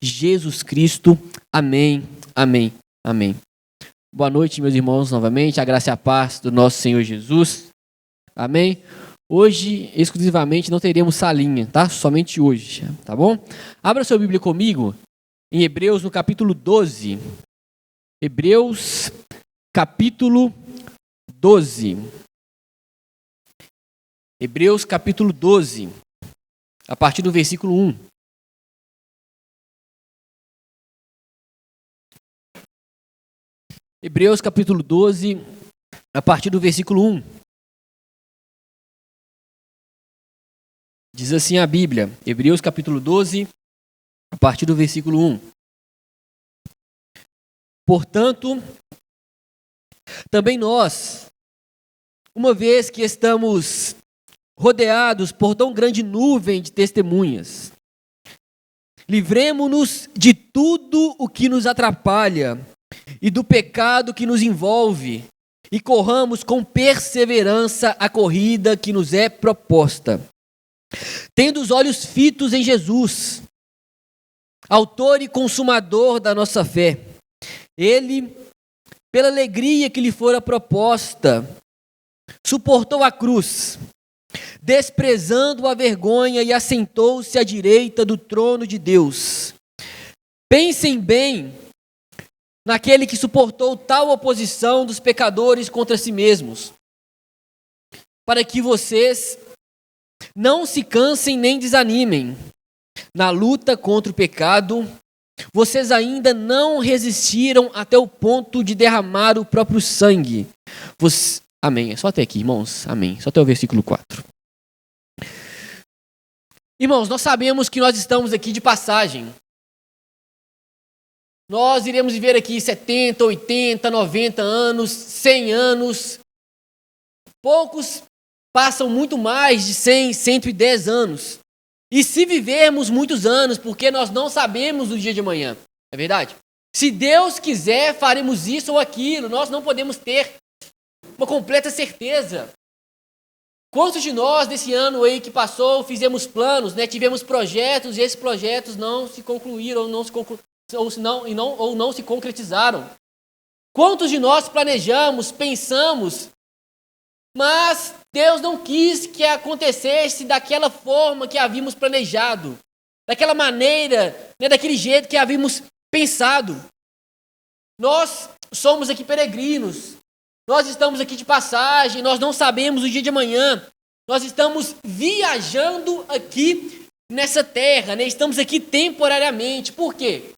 Jesus Cristo. Amém, amém, amém. Boa noite, meus irmãos, novamente. A graça e a paz do nosso Senhor Jesus. Amém. Hoje, exclusivamente, não teremos salinha, tá? Somente hoje, tá bom? Abra sua Bíblia comigo em Hebreus, no capítulo 12. Hebreus, capítulo 12. Hebreus, capítulo 12, a partir do versículo 1. Hebreus, capítulo 12, a partir do versículo 1. Diz assim a Bíblia, Hebreus, capítulo 12, a partir do versículo 1. Portanto, também nós, uma vez que estamos rodeados por tão grande nuvem de testemunhas, livremo-nos de tudo o que nos atrapalha e do pecado que nos envolve, e corramos com perseverança a corrida que nos é proposta, tendo os olhos fitos em Jesus, autor e consumador da nossa fé. Ele, pela alegria que lhe fora proposta, suportou a cruz, desprezando a vergonha, e assentou-se à direita do trono de Deus. Pensem bem naquele que suportou tal oposição dos pecadores contra si mesmos, para que vocês não se cansem nem desanimem. Na luta contra o pecado, vocês ainda não resistiram até o ponto de derramar o próprio sangue. Amém. É só até aqui, irmãos. Amém. Só até o versículo 4. Irmãos, nós sabemos que nós estamos aqui de passagem. Nós iremos viver aqui 70, 80, 90 anos, 100 anos. Poucos passam muito mais de 100, 110 anos. E se vivermos muitos anos, porque nós não sabemos o dia de amanhã, é verdade? Se Deus quiser, faremos isso ou aquilo, nós não podemos ter uma completa certeza. Quantos de nós, desse ano aí que passou, fizemos planos, né? Tivemos projetos, e esses projetos não se concluíram, ou não se concretizaram? Quantos de nós planejamos, pensamos, mas Deus não quis que acontecesse daquela forma que havíamos planejado, daquela maneira, né, daquele jeito que havíamos pensado? Nós somos aqui peregrinos, nós estamos aqui de passagem, nós não sabemos o dia de amanhã, nós estamos viajando aqui nessa terra, né? Estamos aqui temporariamente. Por quê?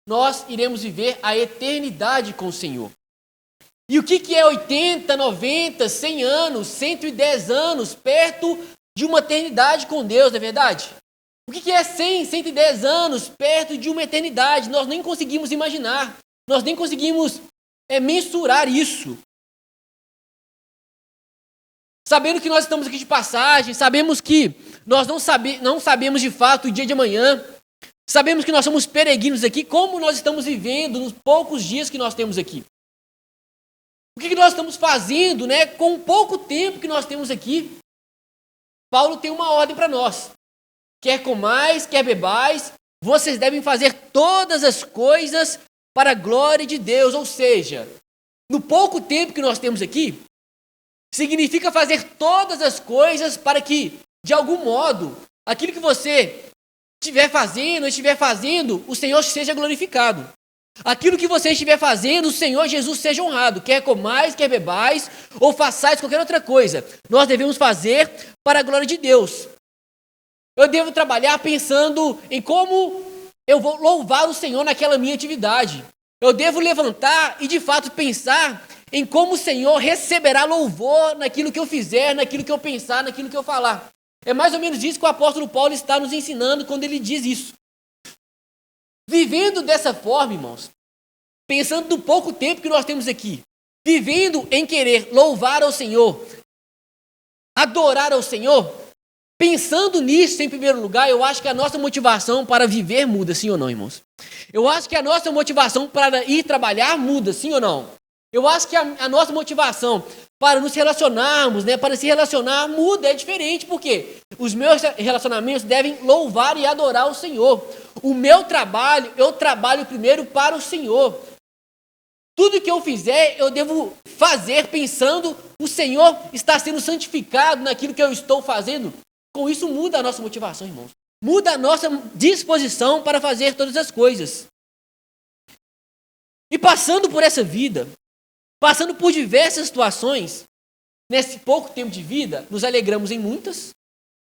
Nós iremos viver a eternidade com o Senhor. E o que é 80, 90, 100 anos, 110 anos perto de uma eternidade com Deus, não é verdade? O que é 100, 110 anos perto de uma eternidade? Nós nem conseguimos imaginar, nós nem conseguimos mensurar isso. Sabendo que nós estamos aqui de passagem, sabemos que nós não sabemos de fato o dia de amanhã, sabemos que nós somos peregrinos aqui, como nós estamos vivendo nos poucos dias que nós temos aqui. O que nós estamos fazendo, né, com o pouco tempo que nós temos aqui? Paulo tem uma ordem para nós. Quer comais, quer bebais, vocês devem fazer todas as coisas para a glória de Deus. Ou seja, no pouco tempo que nós temos aqui, significa fazer todas as coisas para que, de algum modo, aquilo que você estiver fazendo, o Senhor seja glorificado. Aquilo que você estiver fazendo, o Senhor Jesus seja honrado. Quer comais, quer bebais, ou façais qualquer outra coisa, nós devemos fazer para a glória de Deus. Eu devo trabalhar pensando em como eu vou louvar o Senhor naquela minha atividade. Eu devo levantar e de fato pensar em como o Senhor receberá louvor naquilo que eu fizer, naquilo que eu pensar, naquilo que eu falar. É mais ou menos isso que o apóstolo Paulo está nos ensinando quando ele diz isso. Vivendo dessa forma, irmãos, pensando no pouco tempo que nós temos aqui, vivendo em querer louvar ao Senhor, adorar ao Senhor, pensando nisso em primeiro lugar, eu acho que a nossa motivação para viver muda, sim ou não, irmãos? Eu acho que a nossa motivação para ir trabalhar muda, sim ou não? Eu acho que a nossa motivação para nos relacionarmos, né, para se relacionar, muda, é diferente, porque os meus relacionamentos devem louvar e adorar o Senhor. O meu trabalho, eu trabalho primeiro para o Senhor. Tudo que eu fizer, eu devo fazer pensando o Senhor está sendo santificado naquilo que eu estou fazendo. Com isso muda a nossa motivação, irmãos. Muda a nossa disposição para fazer todas as coisas. E passando por essa vida, passando por diversas situações, nesse pouco tempo de vida, nos alegramos em muitas,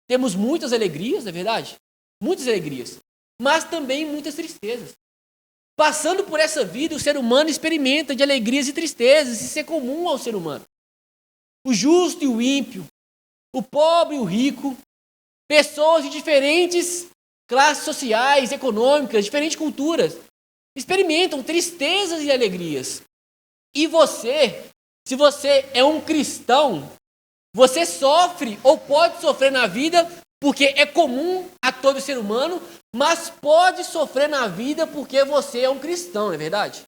temos muitas alegrias, não é verdade? Muitas alegrias, mas também muitas tristezas. Passando por essa vida, o ser humano experimenta de alegrias e tristezas, isso é comum ao ser humano. O justo e o ímpio, o pobre e o rico, pessoas de diferentes classes sociais, econômicas, diferentes culturas, experimentam tristezas e alegrias. E você, se você é um cristão, você sofre ou pode sofrer na vida porque é comum a todo ser humano, mas pode sofrer na vida porque você é um cristão, não é verdade?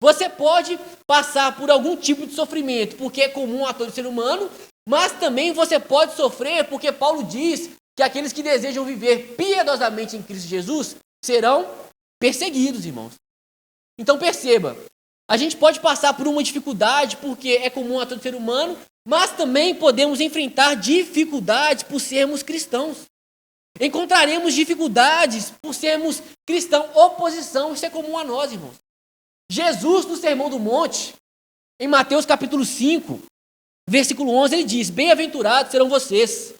Você pode passar por algum tipo de sofrimento porque é comum a todo ser humano, mas também você pode sofrer porque Paulo diz que aqueles que desejam viver piedosamente em Cristo Jesus serão perseguidos, irmãos. Então perceba, a gente pode passar por uma dificuldade porque é comum a todo ser humano, mas também podemos enfrentar dificuldades por sermos cristãos. Encontraremos dificuldades por sermos cristãos, oposição, isso é comum a nós, irmãos. Jesus, no Sermão do Monte, em Mateus capítulo 5, versículo 11, ele diz: bem-aventurados serão vocês,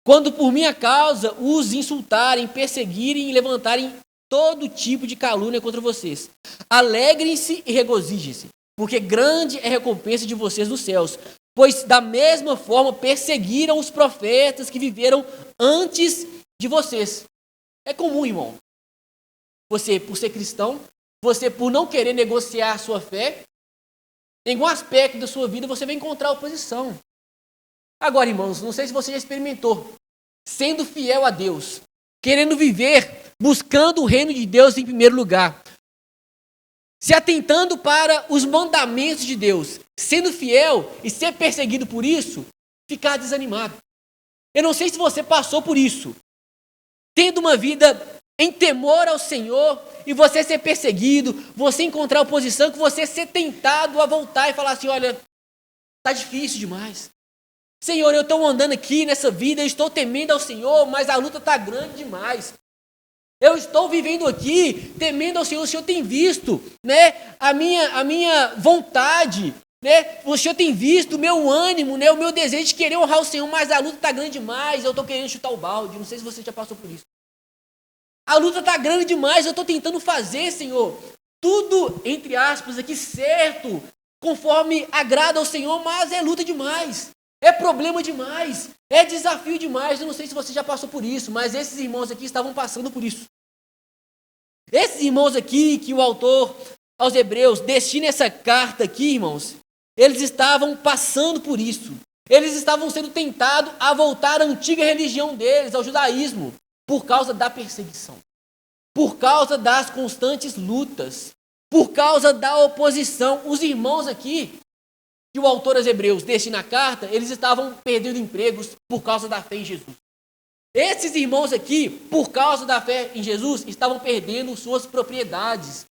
quando por minha causa os insultarem, perseguirem e levantarem todo tipo de calúnia contra vocês. Alegrem-se e regozijem-se, porque grande é a recompensa de vocês nos céus, pois da mesma forma perseguiram os profetas que viveram antes de vocês. É comum, irmão. Você, por ser cristão, você, por não querer negociar a sua fé, em algum aspecto da sua vida você vai encontrar oposição. Agora, irmãos, não sei se você já experimentou, sendo fiel a Deus, querendo viver, buscando o reino de Deus em primeiro lugar, se atentando para os mandamentos de Deus, sendo fiel e ser perseguido por isso, ficar desanimado. Eu não sei se você passou por isso, tendo uma vida em temor ao Senhor, e você ser perseguido, você encontrar oposição, que você ser tentado a voltar e falar assim: olha, está difícil demais. Senhor, eu estou andando aqui nessa vida, eu estou temendo ao Senhor, mas a luta está grande demais. Eu estou vivendo aqui temendo ao Senhor, o Senhor tem visto, né, a minha vontade, né, o Senhor tem visto o meu ânimo, né, o meu desejo de querer honrar o Senhor, mas a luta está grande demais, eu estou querendo chutar o balde. Não sei se você já passou por isso. A luta está grande demais, eu estou tentando fazer, Senhor, tudo, entre aspas, aqui certo, conforme agrada ao Senhor, mas é luta demais, é problema demais, é desafio demais. Eu não sei se você já passou por isso, mas esses irmãos aqui estavam passando por isso. Esses irmãos aqui, que o autor aos Hebreus destina essa carta aqui, irmãos, eles estavam passando por isso. Eles estavam sendo tentados a voltar à antiga religião deles, ao judaísmo, por causa da perseguição, por causa das constantes lutas, por causa da oposição. Os irmãos aqui, que o autor aos Hebreus destina a carta, eles estavam perdendo empregos por causa da fé em Jesus. Esses irmãos aqui, por causa da fé em Jesus, estavam perdendo suas propriedades.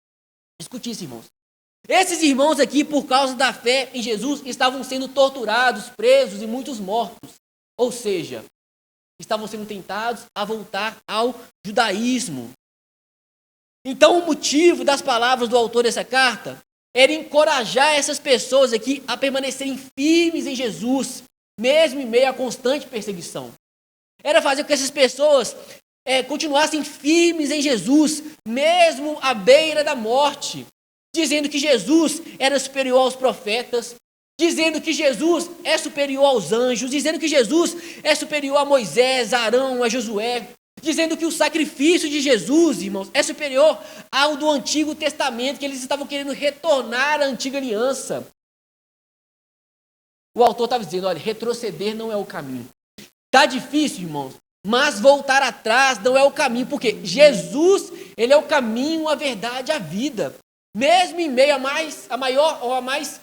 Escute isso, irmãos. Esses irmãos aqui, por causa da fé em Jesus, estavam sendo torturados, presos e muitos mortos. Ou seja, estavam sendo tentados a voltar ao judaísmo. Então, o motivo das palavras do autor dessa carta era encorajar essas pessoas aqui a permanecerem firmes em Jesus, mesmo em meio à constante perseguição. Era fazer com que essas pessoas continuassem firmes em Jesus, mesmo à beira da morte, dizendo que Jesus era superior aos profetas, dizendo que Jesus é superior aos anjos, dizendo que Jesus é superior a Moisés, a Arão, a Josué, dizendo que o sacrifício de Jesus, irmãos, é superior ao do Antigo Testamento, que eles estavam querendo retornar à antiga aliança. O autor estava dizendo: olha, retroceder não é o caminho. Está difícil, irmãos, mas voltar atrás não é o caminho, porque Jesus, ele é o caminho, a verdade, a vida. Mesmo em meio a maior ou a mais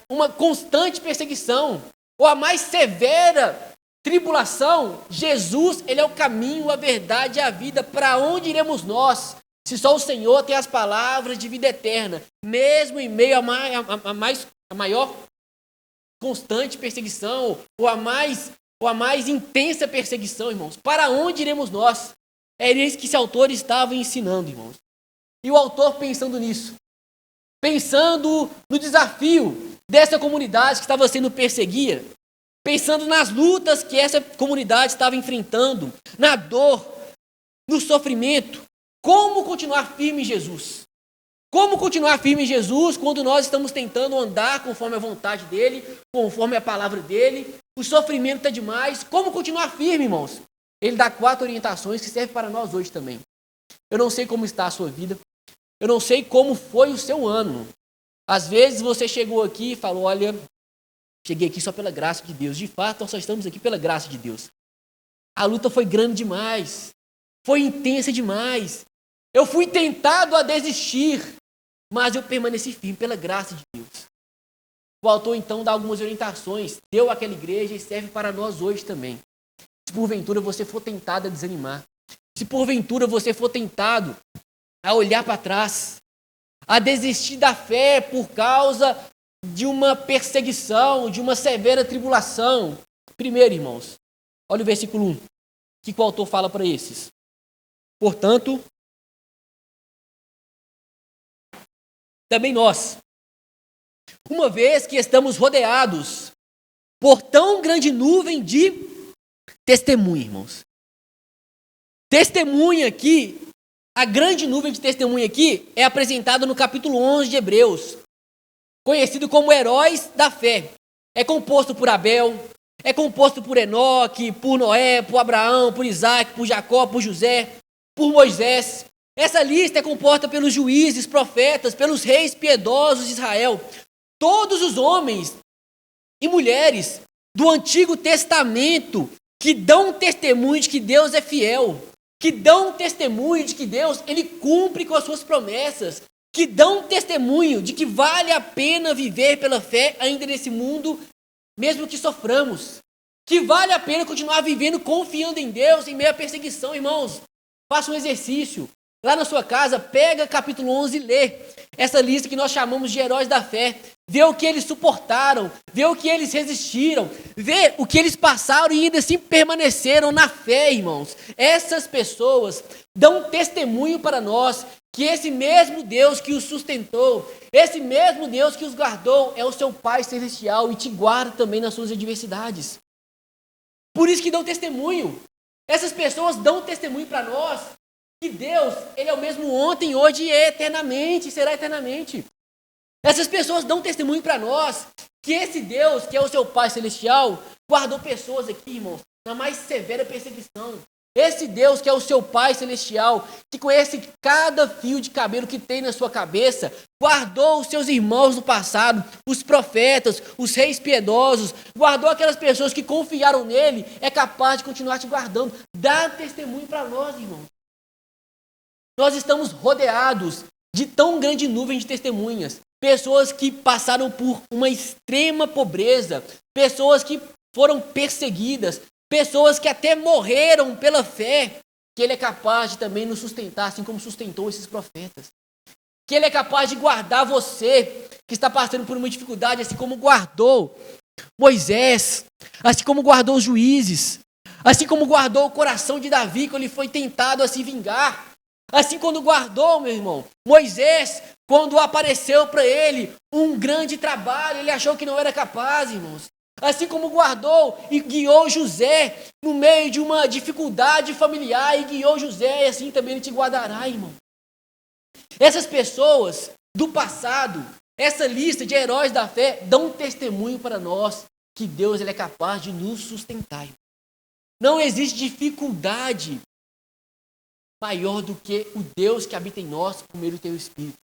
uma constante perseguição, ou a mais severa tribulação, Jesus, ele é o caminho, a verdade e a vida. Para onde iremos nós, se só o Senhor tem as palavras de vida eterna, mesmo em meio a maior constante perseguição, ou a mais intensa perseguição, irmãos? Para onde iremos nós? É isso que esse autor estava ensinando, irmãos. E o autor, pensando nisso, pensando no desafio dessa comunidade que estava sendo perseguida, pensando nas lutas que essa comunidade estava enfrentando, na dor, no sofrimento, como continuar firme em Jesus? Como continuar firme em Jesus quando nós estamos tentando andar conforme a vontade dele, conforme a palavra dele, o sofrimento está demais? Como continuar firme, irmãos? Ele dá 4 orientações que servem para nós hoje também. Eu não sei como está a sua vida, eu não sei como foi o seu ano. Às vezes você chegou aqui e falou, olha, cheguei aqui só pela graça de Deus. De fato, nós só estamos aqui pela graça de Deus. A luta foi grande demais, foi intensa demais. Eu fui tentado a desistir, mas eu permaneci firme pela graça de Deus. O autor então dá algumas orientações, deu àquela igreja e serve para nós hoje também. Se porventura você for tentado a desanimar, se porventura você for tentado a olhar para trás, a desistir da fé por causa de uma perseguição, de uma severa tribulação. Primeiro, irmãos, olha o versículo 1. O que o autor fala para esses? Portanto, também nós, uma vez que estamos rodeados por tão grande nuvem de testemunha, irmãos. Testemunha aqui, a grande nuvem de testemunha aqui é apresentada no capítulo 11 de Hebreus, conhecido como heróis da fé. É composto por Abel, é composto por Enoque, por Noé, por Abraão, por Isaac, por Jacó, por José, por Moisés. Essa lista é composta pelos juízes, profetas, pelos reis piedosos de Israel. Todos os homens e mulheres do Antigo Testamento que dão testemunho de que Deus é fiel, que dão testemunho de que Deus ele cumpre com as suas promessas, que dão testemunho de que vale a pena viver pela fé ainda nesse mundo, mesmo que soframos, que vale a pena continuar vivendo confiando em Deus em meio à perseguição. Irmãos, faça um exercício. Lá na sua casa, pega capítulo 11 e lê essa lista que nós chamamos de heróis da fé. Vê o que eles suportaram, vê o que eles resistiram, vê o que eles passaram e ainda assim permaneceram na fé, irmãos. Essas pessoas dão testemunho para nós que esse mesmo Deus que os sustentou, esse mesmo Deus que os guardou, é o seu Pai Celestial e te guarda também nas suas adversidades. Por isso que dão testemunho. Essas pessoas dão testemunho para nós que Deus, ele é o mesmo ontem, hoje e eternamente, será eternamente. Essas pessoas dão testemunho para nós que esse Deus, que é o seu Pai Celestial, guardou pessoas aqui, irmãos, na mais severa perseguição. Esse Deus que é o seu Pai Celestial, que conhece cada fio de cabelo que tem na sua cabeça, guardou os seus irmãos no passado, os profetas, os reis piedosos, guardou aquelas pessoas que confiaram nele, é capaz de continuar te guardando. Dá testemunho para nós, irmãos. Nós estamos rodeados de tão grande nuvem de testemunhas. Pessoas que passaram por uma extrema pobreza, pessoas que foram perseguidas, pessoas que até morreram pela fé, que ele é capaz de também nos sustentar, assim como sustentou esses profetas. Que ele é capaz de guardar você, que está passando por uma dificuldade, assim como guardou Moisés, assim como guardou os juízes, assim como guardou o coração de Davi, quando ele foi tentado a se vingar. Assim quando guardou, meu irmão, Moisés, quando apareceu para ele um grande trabalho, ele achou que não era capaz, irmãos. Assim como guardou e guiou José no meio de uma dificuldade familiar e guiou José, e assim também ele te guardará, irmão. Essas pessoas do passado, essa lista de heróis da fé, dão testemunho para nós que Deus ele é capaz de nos sustentar. Não existe dificuldade maior do que o Deus que habita em nós por meio do teu Espírito.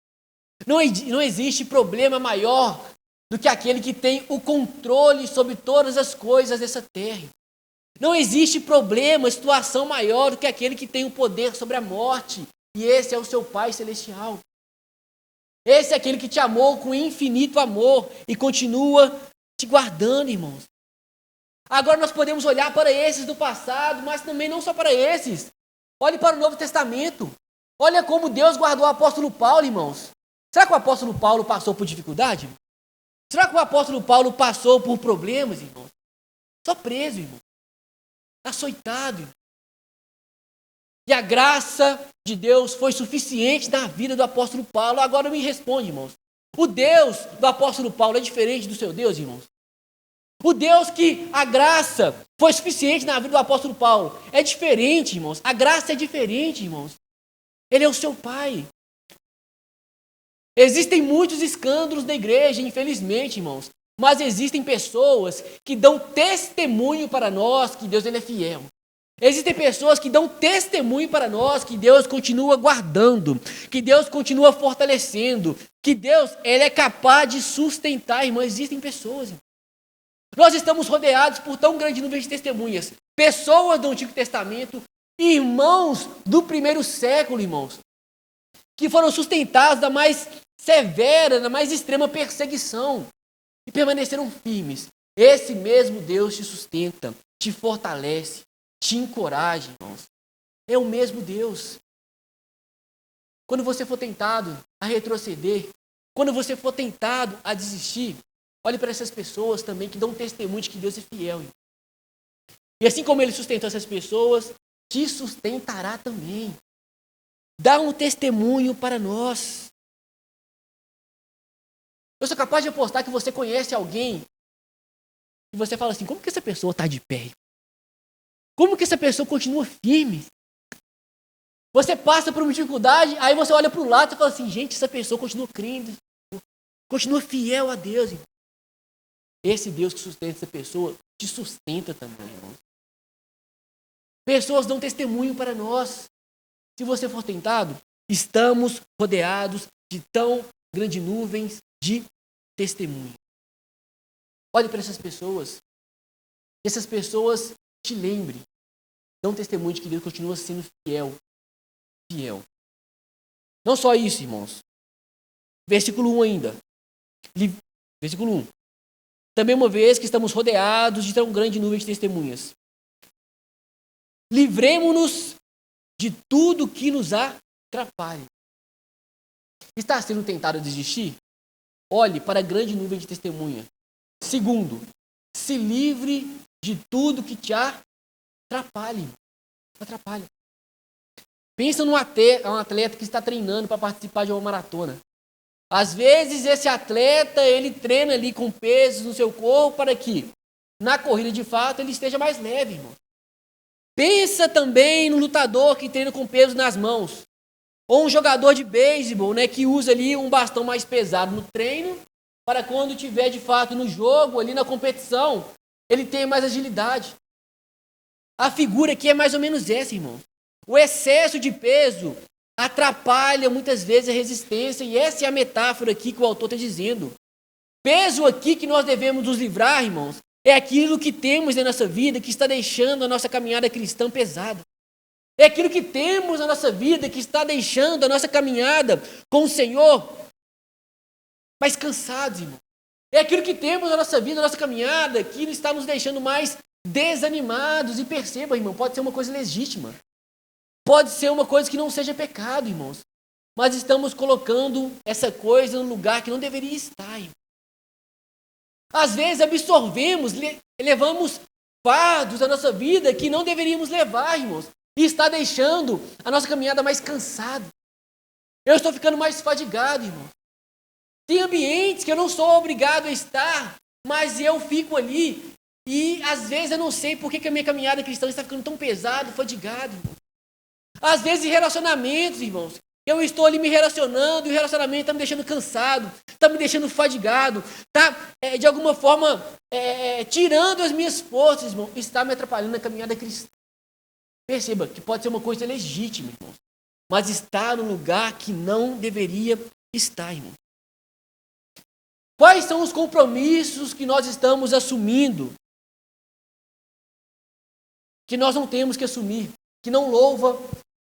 Não existe problema maior do que aquele que tem o controle sobre todas as coisas dessa terra. Não existe problema, situação maior do que aquele que tem o poder sobre a morte. E esse é o seu Pai Celestial. Esse é aquele que te amou com infinito amor e continua te guardando, irmãos. Agora nós podemos olhar para esses do passado, mas também não só para esses. Olhe para o Novo Testamento. Olha como Deus guardou o apóstolo Paulo, irmãos. Será que o apóstolo Paulo passou por dificuldade? Será que o apóstolo Paulo passou por problemas, irmãos? Só preso, irmão. Açoitado, irmão. E a graça de Deus foi suficiente na vida do apóstolo Paulo. Agora me responde, irmãos. O Deus do apóstolo Paulo é diferente do seu Deus, irmãos? O Deus que a graça foi suficiente na vida do apóstolo Paulo é diferente, irmãos. A graça é diferente, irmãos. Ele é o seu Pai. Existem muitos escândalos na igreja, infelizmente, irmãos. Mas existem pessoas que dão testemunho para nós que Deus ele é fiel. Existem pessoas que dão testemunho para nós que Deus continua guardando, que Deus continua fortalecendo, que Deus ele é capaz de sustentar, irmãos. Existem pessoas, irmãos. Nós estamos rodeados por tão grande número de testemunhas. Pessoas do Antigo Testamento, irmãos do primeiro século, irmãos, que foram sustentados da mais severa, da mais extrema perseguição e permaneceram firmes. Esse mesmo Deus te sustenta, te fortalece, te encoraja, irmãos. É o mesmo Deus. Quando você for tentado a retroceder, quando você for tentado a desistir, olhe para essas pessoas também que dão testemunho de que Deus é fiel. Irmão. E assim como Ele sustentou essas pessoas, te sustentará também. Dá um testemunho para nós. Eu sou capaz de apostar que você conhece alguém e você fala assim, como que essa pessoa está de pé? Como que essa pessoa continua firme? Você passa por uma dificuldade, aí você olha para o lado e fala assim, gente, essa pessoa continua crendo, continua fiel a Deus. Irmão. Esse Deus que sustenta essa pessoa, te sustenta também, irmão. Pessoas dão testemunho para nós. Se você for tentado, estamos rodeados de tão grandes nuvens de testemunho. Olhe para essas pessoas. Essas pessoas te lembrem. Dão testemunho de que Deus continua sendo fiel. Fiel. Não só isso, irmãos. Versículo 1 ainda. Versículo 1. Também uma vez que estamos rodeados de tão grande nuvem de testemunhas. Livremo-nos de tudo que nos atrapalha. Está sendo tentado a desistir? Olhe para a grande nuvem de testemunha. Segundo, se livre de tudo que te atrapalhe. Pensa num atleta que está treinando para participar de uma maratona. Às vezes esse atleta, ele treina ali com pesos no seu corpo para que na corrida de fato ele esteja mais leve, irmão. Pensa também no lutador que treina com peso nas mãos. Ou um jogador de beisebol, né, que usa ali um bastão mais pesado no treino, para quando estiver de fato no jogo, ali na competição, ele tenha mais agilidade. A figura aqui é mais ou menos essa, irmão. O excesso de peso atrapalha muitas vezes a resistência, e essa é a metáfora aqui que o autor está dizendo. Peso aqui que nós devemos nos livrar, irmãos, é aquilo que temos na nossa vida que está deixando a nossa caminhada cristã pesada. É aquilo que temos na nossa vida que está deixando a nossa caminhada com o Senhor mais cansados, irmão. É aquilo que temos na nossa vida, na nossa caminhada, que está nos deixando mais desanimados. E perceba, irmão, pode ser uma coisa legítima. Pode ser uma coisa que não seja pecado, irmãos. Mas estamos colocando essa coisa no lugar que não deveria estar, irmão. Às vezes absorvemos, levamos fardos da nossa vida que não deveríamos levar, irmãos. E está deixando a nossa caminhada mais cansada. Eu estou ficando mais fadigado, irmão. Tem ambientes que eu não sou obrigado a estar, mas eu fico ali. E às vezes eu não sei por que a minha caminhada cristã está ficando tão pesado, fadigado, irmão. Às vezes em relacionamentos, irmãos, eu estou ali me relacionando e o relacionamento está me deixando cansado, está me deixando fadigado, está de alguma forma tirando as minhas forças, irmão, está me atrapalhando na caminhada cristã. Perceba que pode ser uma coisa legítima, irmãos, mas está no lugar que não deveria estar, irmão. Quais são os compromissos que nós estamos assumindo, que nós não temos que assumir, que não louva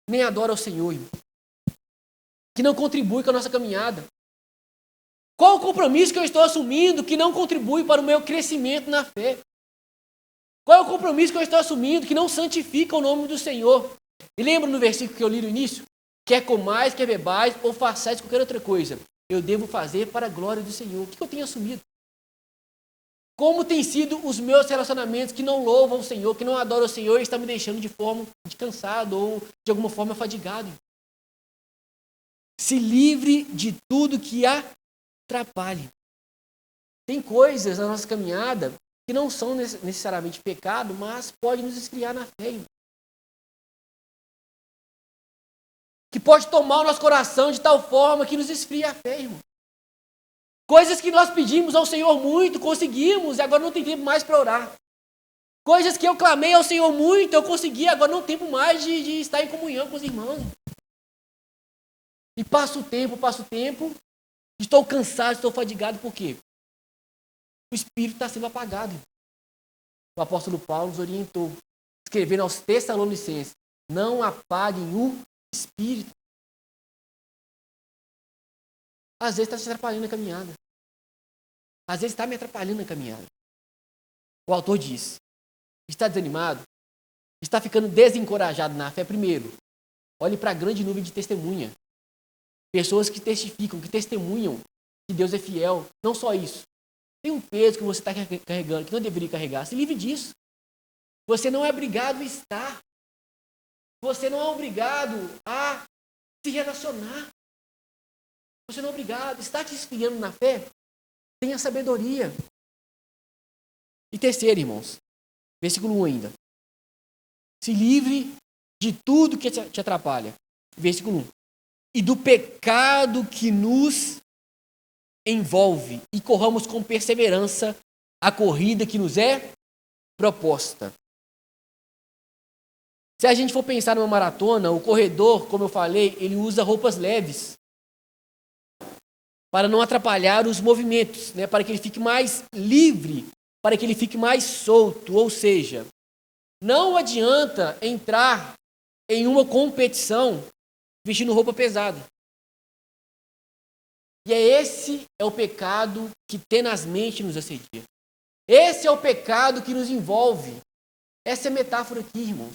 nem adora ao Senhor, irmão, que não contribui com a nossa caminhada? Qual o compromisso que eu estou assumindo que não contribui para o meu crescimento na fé? Qual é o compromisso que eu estou assumindo que não santifica o nome do Senhor? E lembra no versículo que eu li no início? Quer comais, quer bebais, ou façais qualquer outra coisa. Eu devo fazer para a glória do Senhor. O que eu tenho assumido? Como tem sido os meus relacionamentos que não louvam o Senhor, que não adoram o Senhor e estão me deixando de forma de cansado ou de alguma forma fadigado? Se livre de tudo que atrapalhe. Tem coisas na nossa caminhada que não são necessariamente pecado, mas pode nos esfriar na fé. Que pode tomar o nosso coração de tal forma que nos esfria a fé, irmão. Coisas que nós pedimos ao Senhor muito, conseguimos, e agora não tem tempo mais para orar. Coisas que eu clamei ao Senhor muito, eu consegui, agora não tem tempo mais de estar em comunhão com os irmãos. E passa o tempo, estou cansado, estou fadigado, por quê? O Espírito está sendo apagado. O apóstolo Paulo nos orientou, escrevendo aos Tessalonicenses, não apaguem o Espírito. Às vezes está te atrapalhando na caminhada. Às vezes está me atrapalhando na caminhada. O autor diz, está desanimado, está ficando desencorajado na fé. Primeiro, olhe para a grande nuvem de testemunha. Pessoas que testificam, que testemunham que Deus é fiel. Não só isso. Tem um peso que você está carregando, que não deveria carregar. Se livre disso. Você não é obrigado a estar. Você não é obrigado a se relacionar. Você não é obrigado. Está te esfriando na fé? Tenha sabedoria. E terceiro, irmãos. Versículo 1 ainda. Se livre de tudo que te atrapalha. Versículo 1. E do pecado que nos envolve. E corramos com perseverança a corrida que nos é proposta. Se a gente for pensar numa maratona, o corredor, como eu falei, ele usa roupas leves para não atrapalhar os movimentos, né? Para que ele fique mais livre, para que ele fique mais solto. Ou seja, não adianta entrar em uma competição vestindo roupa pesada. E esse é o pecado que tenazmente nos assedia. Esse é o pecado que nos envolve. Essa é a metáfora aqui, irmãos.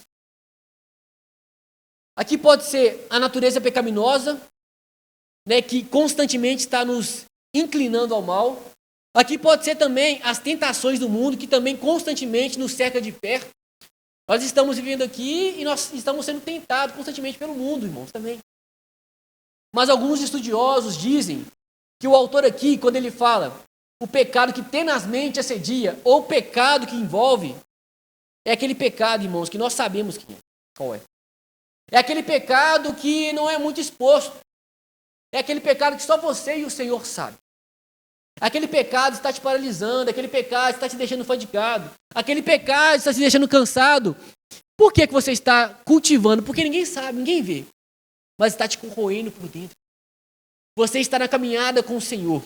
Aqui pode ser a natureza pecaminosa, né, que constantemente está nos inclinando ao mal. Aqui pode ser também as tentações do mundo, que também constantemente nos cerca de perto. Nós estamos vivendo aqui e nós estamos sendo tentados constantemente pelo mundo, irmãos, também. Mas alguns estudiosos dizem que o autor aqui, quando ele fala o pecado que tenazmente assedia, ou o pecado que envolve, é aquele pecado, irmãos, que nós sabemos qual é. É aquele pecado que não é muito exposto. É aquele pecado que só você e o Senhor sabem. Aquele pecado está te paralisando, aquele pecado está te deixando fadigado, aquele pecado está te deixando cansado. Por que você está cultivando? Porque ninguém sabe, ninguém vê. Mas está te corroendo por dentro. Você está na caminhada com o Senhor.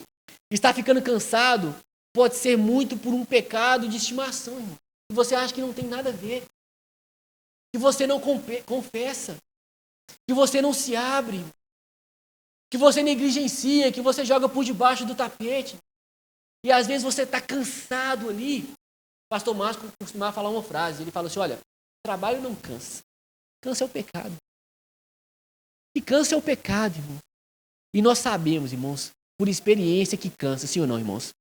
Está ficando cansado, pode ser muito por um pecado de estimação, irmão. Que você acha que não tem nada a ver. Que você não confessa. Que você não se abre. Que você negligencia, que você joga por debaixo do tapete. E às vezes você está cansado ali. O pastor Márcio costumava falar uma frase. Ele fala assim, olha, trabalho não cansa. Cansa é o pecado. E cansa é o pecado, irmão. E nós sabemos, irmãos, por experiência que cansa, sim ou não, irmãos?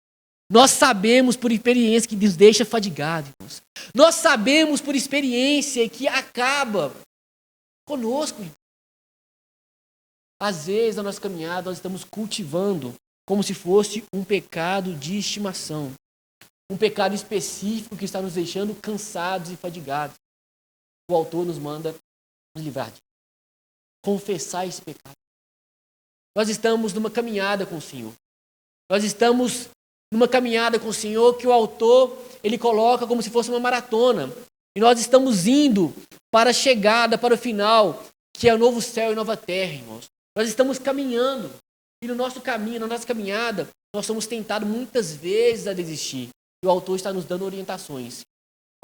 Nós sabemos por experiência que nos deixa fadigado, irmãos. Nós sabemos por experiência que acaba conosco, irmão. Às vezes, na nossa caminhada, nós estamos cultivando como se fosse um pecado de estimação. Um pecado específico que está nos deixando cansados e fadigados. O autor nos manda nos livrar disso. Confessar esse pecado. Nós estamos numa caminhada com o Senhor. Nós estamos numa caminhada com o Senhor que o autor, ele coloca como se fosse uma maratona. E nós estamos indo para a chegada, para o final, que é o novo céu e nova terra, irmãos. Nós estamos caminhando. E no nosso caminho, na nossa caminhada, nós somos tentados muitas vezes a desistir. E o autor está nos dando orientações.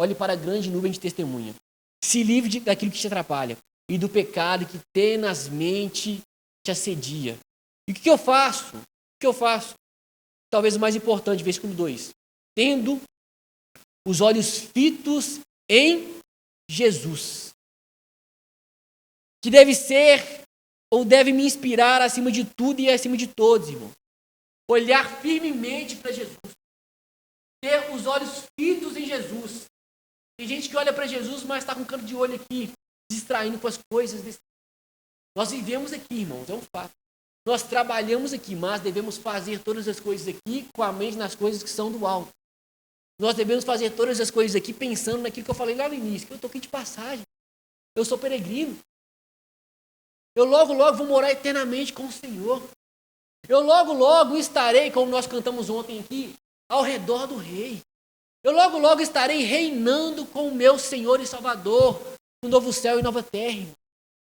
Olhe para a grande nuvem de testemunha. Se livre daquilo que te atrapalha. E do pecado que tenazmente te assedia. E o que eu faço? O que eu faço? talvez o mais importante, versículo 2. Tendo os olhos fitos em Jesus. Que deve ser, ou deve me inspirar acima de tudo e acima de todos, irmão. Olhar firmemente para Jesus. Ter os olhos fitos em Jesus. Tem gente que olha para Jesus, mas está com um canto de olho aqui, distraindo com as coisas desse. Nós vivemos aqui, irmãos, é um fato. Nós trabalhamos aqui, mas devemos fazer todas as coisas aqui com a mente nas coisas que são do alto. Nós devemos fazer todas as coisas aqui pensando naquilo que eu falei lá no início, que eu estou aqui de passagem. Eu sou peregrino. Eu logo vou morar eternamente com o Senhor. Eu logo estarei, como nós cantamos ontem aqui, ao redor do Rei. Eu logo estarei reinando com o meu Senhor e Salvador, no novo céu e nova terra. Irmão.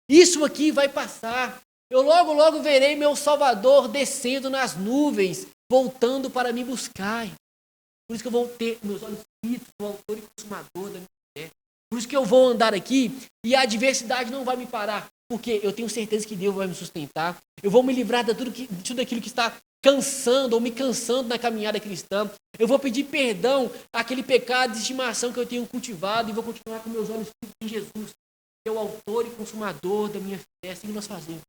Isso aqui vai passar. Eu logo verei meu Salvador descendo nas nuvens, voltando para me buscar. Irmão. Por isso que eu vou ter meus olhos fitos no autor e consumador da minha fé. Por isso que eu vou andar aqui e a adversidade não vai me parar. Porque eu tenho certeza que Deus vai me sustentar. Eu vou me livrar de tudo aquilo que está cansando ou me cansando na caminhada cristã. Eu vou pedir perdão àquele pecado de estimação que eu tenho cultivado e vou continuar com meus olhos fitos em Jesus, que é o autor e consumador da minha fé. É assim que nós fazemos.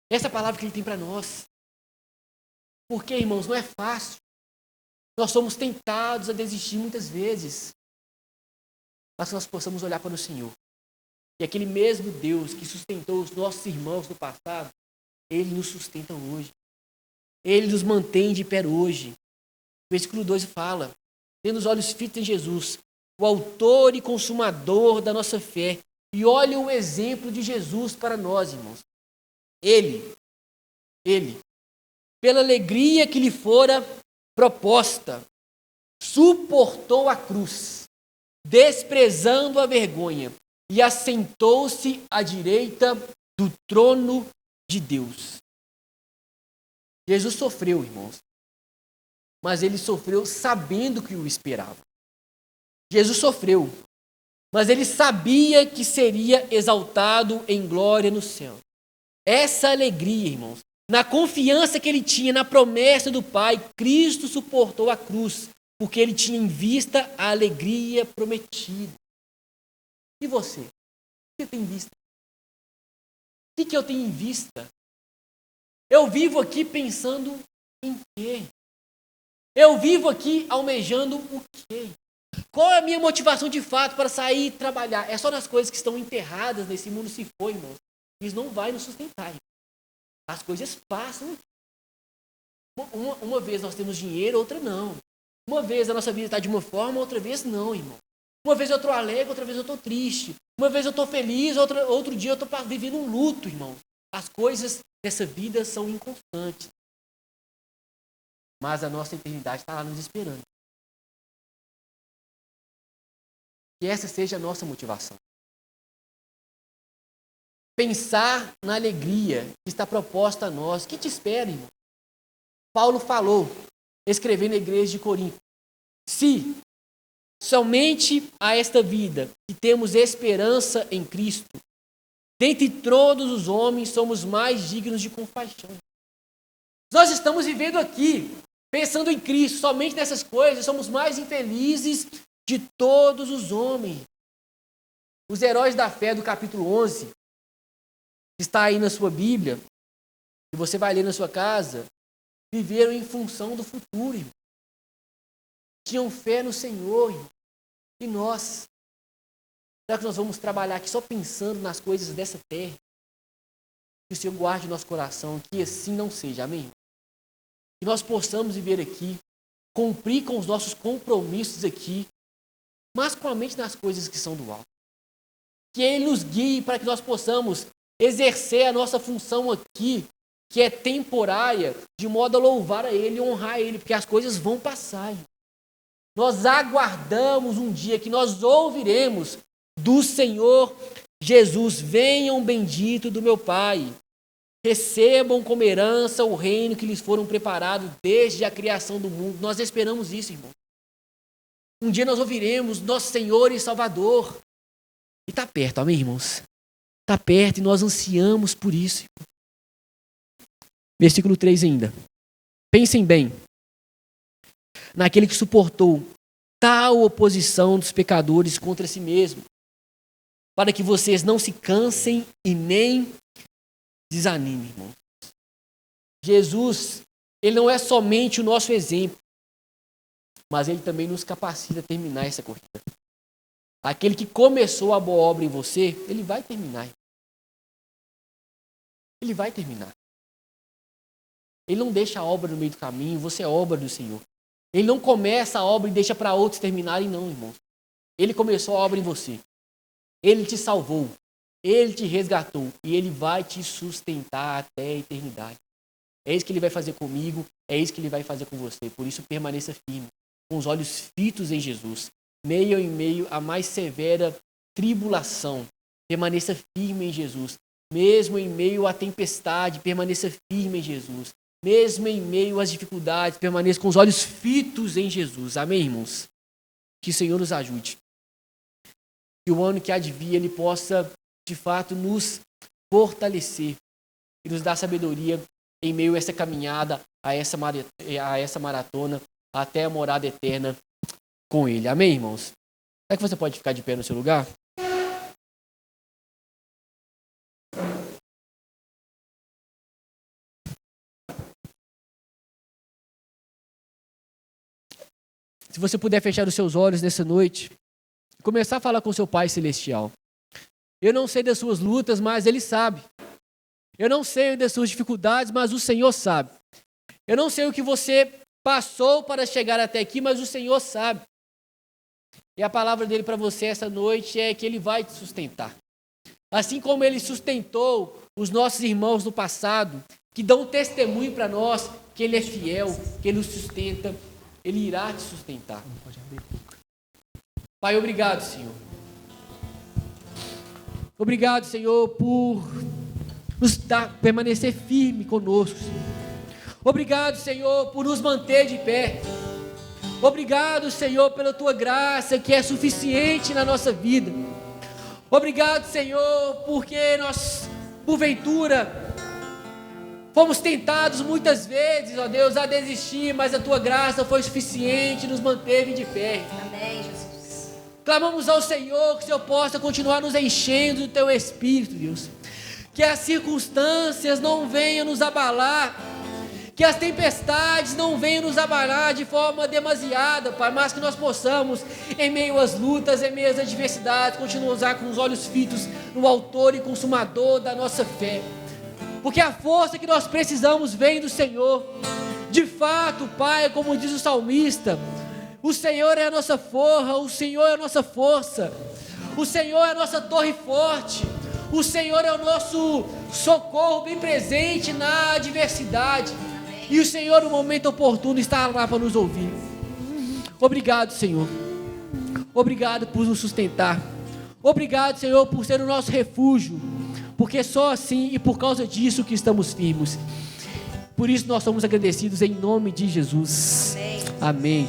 Essa é a palavra que Ele tem para nós. Porque, irmãos, não é fácil. Nós somos tentados a desistir muitas vezes. Mas que nós possamos olhar para o Senhor. E aquele mesmo Deus que sustentou os nossos irmãos no passado, Ele nos sustenta hoje. Ele nos mantém de pé hoje. O versículo 12 fala, tendo os olhos fitos em Jesus, o autor e consumador da nossa fé. E olha o exemplo de Jesus para nós, irmãos. Ele, pela alegria que lhe fora proposta, suportou a cruz, desprezando a vergonha, e assentou-se à direita do trono de Deus. Jesus sofreu, irmãos, mas Ele sofreu sabendo que o esperava. Jesus sofreu, mas Ele sabia que seria exaltado em glória no céu. Essa alegria, irmãos, na confiança que Ele tinha na promessa do Pai, Cristo suportou a cruz, porque Ele tinha em vista a alegria prometida. E você? O que você tem em vista? O que eu tenho em vista? Eu vivo aqui pensando em quê? Eu vivo aqui almejando o quê? Qual é a minha motivação de fato para sair e trabalhar? É só nas coisas que estão enterradas nesse mundo se for, irmãos. Isso não vai nos sustentar. Irmão. As coisas passam. Uma vez nós temos dinheiro, outra não. Uma vez a nossa vida está de uma forma, outra vez não, irmão. Uma vez eu estou alegre, outra vez eu estou triste. Uma vez eu estou feliz, outro dia eu estou vivendo um luto, irmão. As coisas dessa vida são inconstantes. Mas a nossa eternidade está lá nos esperando. Que essa seja a nossa motivação. Pensar na alegria que está proposta a nós. O que te espera, irmão? Paulo falou, escrevendo na igreja de Corinto. Se somente a esta vida que temos esperança em Cristo, dentre todos os homens somos mais dignos de compaixão. Nós estamos vivendo aqui, pensando em Cristo, somente nessas coisas, somos mais infelizes de todos os homens. Os heróis da fé do capítulo 11, que está aí na sua Bíblia, e você vai ler na sua casa, viveram em função do futuro, irmão. Tinham fé no Senhor, irmão. E nós? Será que nós vamos trabalhar aqui só pensando nas coisas dessa terra? Que o Senhor guarde o nosso coração, que assim não seja, amém? Que nós possamos viver aqui, cumprir com os nossos compromissos aqui, mas com a mente nas coisas que são do alto. Que Ele nos guie para que nós possamos exercer a nossa função aqui, que é temporária, de modo a louvar a Ele e honrar a Ele, porque as coisas vão passar. Irmão. Nós aguardamos um dia que nós ouviremos do Senhor Jesus, venham bendito do meu Pai, recebam como herança o reino que lhes foram preparado desde a criação do mundo. Nós esperamos isso, irmão. Um dia nós ouviremos nosso Senhor e Salvador. E está perto, amém, irmãos? Está perto e nós ansiamos por isso. Versículo 3 ainda. Pensem bem naquele que suportou tal oposição dos pecadores contra si mesmo, para que vocês não se cansem e nem desanimem, irmão. Jesus, ele não é somente o nosso exemplo, mas ele também nos capacita a terminar essa corrida. Aquele que começou a boa obra em você, ele vai terminar. Ele vai terminar. Ele não deixa a obra no meio do caminho, você é obra do Senhor. Ele não começa a obra e deixa para outros terminarem, não, irmão. Ele começou a obra em você. Ele te salvou. Ele te resgatou. E ele vai te sustentar até a eternidade. É isso que ele vai fazer comigo, é isso que ele vai fazer com você. Por isso, permaneça firme, com os olhos fitos em Jesus. Meio em meio à mais severa tribulação, permaneça firme em Jesus. Mesmo em meio à tempestade, permaneça firme em Jesus. Mesmo em meio às dificuldades, permaneça com os olhos fitos em Jesus. Amém, irmãos? Que o Senhor nos ajude. Que o ano que há de vir, ele possa, de fato, nos fortalecer e nos dar sabedoria em meio a essa caminhada, a essa maratona, até a morada eterna com ele. Amém, irmãos? Será que você pode ficar de pé no seu lugar? Se você puder fechar os seus olhos nessa noite, e começar a falar com seu Pai Celestial. Eu não sei das suas lutas, mas Ele sabe. Eu não sei das suas dificuldades, mas o Senhor sabe. Eu não sei o que você passou para chegar até aqui, mas o Senhor sabe. E a palavra dele para você essa noite é que Ele vai te sustentar. Assim como Ele sustentou os nossos irmãos no passado, que dão testemunho para nós que Ele é fiel, que Ele nos sustenta, Ele irá te sustentar. Pai, obrigado, Senhor. Obrigado, Senhor, por nos permanecer firme conosco, Senhor. Obrigado, Senhor, por nos manter de pé. Obrigado, Senhor, pela Tua graça que é suficiente na nossa vida. Obrigado, Senhor, porque nós, porventura, fomos tentados muitas vezes, ó Deus, a desistir, mas a Tua graça foi suficiente e nos manteve de pé. Amém, Jesus. Clamamos ao Senhor que o Senhor possa continuar nos enchendo do Teu Espírito, Deus. Que as circunstâncias não venham nos abalar, que as tempestades não venham nos abalar de forma demasiada, Pai, mas que nós possamos, em meio às lutas, em meio às adversidades, continuar com os olhos fitos no Autor e Consumador da nossa fé. Porque a força que nós precisamos vem do Senhor. De fato, Pai, como diz o salmista, o Senhor é a nossa forra, o Senhor é a nossa força, o Senhor é a nossa torre forte, o Senhor é o nosso socorro bem presente na adversidade. E o Senhor, no momento oportuno, está lá para nos ouvir. Obrigado, Senhor. Obrigado por nos sustentar. Obrigado, Senhor, por ser o nosso refúgio. Porque só assim e por causa disso que estamos firmes. Por isso nós somos agradecidos em nome de Jesus. Amém. Amém, Jesus.